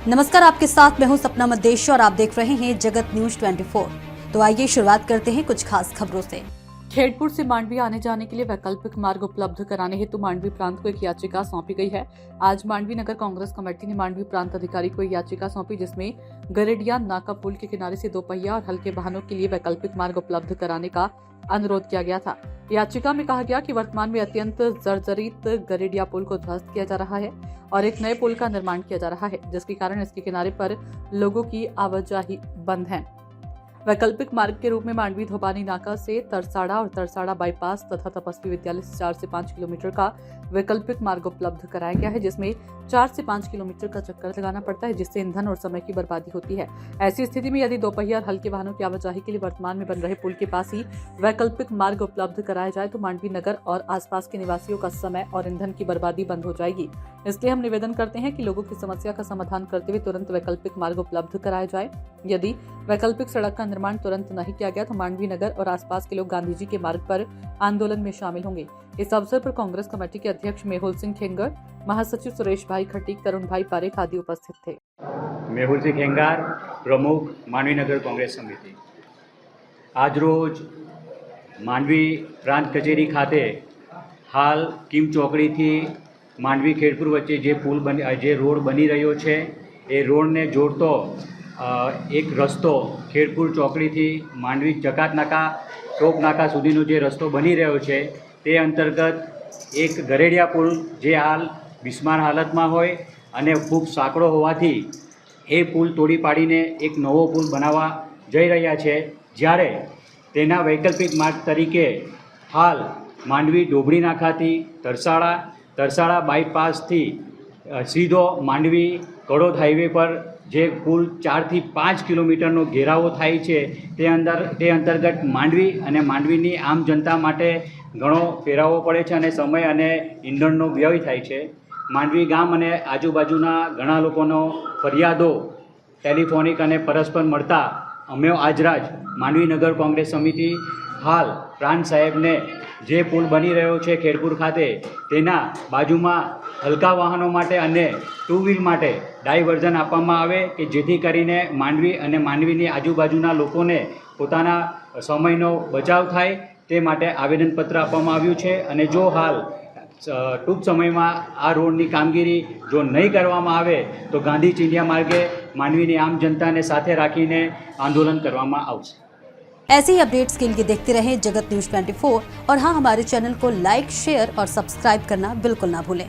नमस्कार, आपके साथ मैं हूं सपना मदेश और आप देख रहे हैं जगत न्यूज 24। तो आइए शुरुआत करते हैं कुछ खास खबरों से। खेड़पुर से मांडवी आने जाने के लिए वैकल्पिक मार्ग उपलब्ध कराने हेतु मांडवी प्रांत को एक याचिका सौंपी गई है। आज मांडवी नगर कांग्रेस कमेटी ने मांडवी प्रांत अधिकारी को एक याचिका सौंपी, जिसमें गरेडिया नाका पुल के किनारे से दोपहिया और हल्के वाहनों के लिए वैकल्पिक मार्ग उपलब्ध कराने का अनुरोध किया गया था। याचिका में कहा गया कि वर्तमान में अत्यंत जर्जरित गरेडिया पुल को ध्वस्त किया जा रहा है और एक नए पुल का निर्माण किया जा रहा है, जिसके कारण इसके किनारे पर लोगों की आवाजाही बंद है। वैकल्पिक मार्ग के रूप में मांडवी धोबानी नाका से तरसाड़ा और तरसाड़ा बाईपास तथा तपस्वी विद्यालय से 4 से 5 किलोमीटर का वैकल्पिक मार्ग उपलब्ध कराया गया है, जिसमें 4 से 5 किलोमीटर का चक्कर लगाना पड़ता है, जिससे ईंधन और समय की बर्बादी होती है। ऐसी स्थिति में यदि दोपहिया और हल्के वाहनों की आवाजाही के लिए वर्तमान में बन रहे पुल के पास ही वैकल्पिक मार्ग उपलब्ध कराया जाए तो मांडवी नगर और आसपास के निवासियों का समय और ईंधन की बर्बादी बंद हो जाएगी। इसलिए हम निवेदन करते हैं कि लोगों की समस्या का समाधान करते हुए तुरंत वैकल्पिक मार्ग उपलब्ध कराया जाए। यदि वैकल्पिक सड़क का निर्माण तुरंत नहीं किया गया तो मांडवी नगर और आसपास के लोग गांधी जी के मार्ग पर आंदोलन में शामिल होंगे। इस अवसर पर कांग्रेस कमेटी के अध्यक्ष मेहुल सिंह खेंगर, महासचिव सुरेश भाई खटीक, तरुण भाई पारेख आदि उपस्थित थे। मेहुल सिंह खेंगार, प्रमुख मांडवी नगर कांग्रेस समिति। आज रोज मांडवी प्रांत कचेरी खाते हाल किम ચોકડી થી માંડવી ખેડપુર વચ્ચે જે રોડ બની રહ્યો છે એ રોડને જોડતો એક રસ્તો ખેડપુર ચોકડીથી માંડવી જકાત નાકા ટોપ નાકા સુધીનો જે રસ્તો બની રહ્યો છે તે અંતર્ગત એક ગરેડિયા પુલ જે હાલ બિસ્માર હાલતમાં હોય અને ખૂબ સાંકડો હોવાથી એ પુલ તોડી પાડીને એક નવો પુલ બનાવવા જઈ રહ્યા છે, જ્યારે તેના વૈકલ્પિક માર્ગ તરીકે હાલ માંડવી ડોબડી નાકાથી तरसाड़ा बाईपासથી सीधो मांडवी कड़ोद हाईवे पर जे कुल 4 થી 5 किलोमीटरનો घेरावो थाय छे ते अंतर्गत मांडवी अने मांडवीनी आम जनता माटे घणो फेरावो पड़े छे अने समय अने ईंधणनो व्यय थाय छे। मांडवी गाम अने आजुबाजुना घणा लोकोनो फरियादो टेलिफोनिक अने परस्पर मळता अमे आजराज मांडवी नगर कांग्रेस समिति हाल प्रांत साहेबने जे पुल बनी रह्यो छे खेड़पुर खाते तेना बाजुमां हल्का वाहनों माटे अने टू व्हील माटे डायवर्जन आपवामां आवे के जेथी करीने मांडवी अने मांडवीनी आजुबाजुना लोकोने पोताना समयनो बचाव थाय ते माटे आवेदनपत्र आपवामां आव्युं छे। अने जो हाल टूंक समयमां आ रोडनी कामगीरी जो नहीं करवामां आवे तो गांधी चिंध्या मार्गे मांडवीनी आम जनताने साथे राखीने आंदोलन करवामां आवशे। ऐसे ही अपडेट्स के लिए देखते रहें जगत न्यूज 24 और हाँ, हमारे चैनल को लाइक, शेयर और सब्सक्राइब करना बिल्कुल ना भूलें।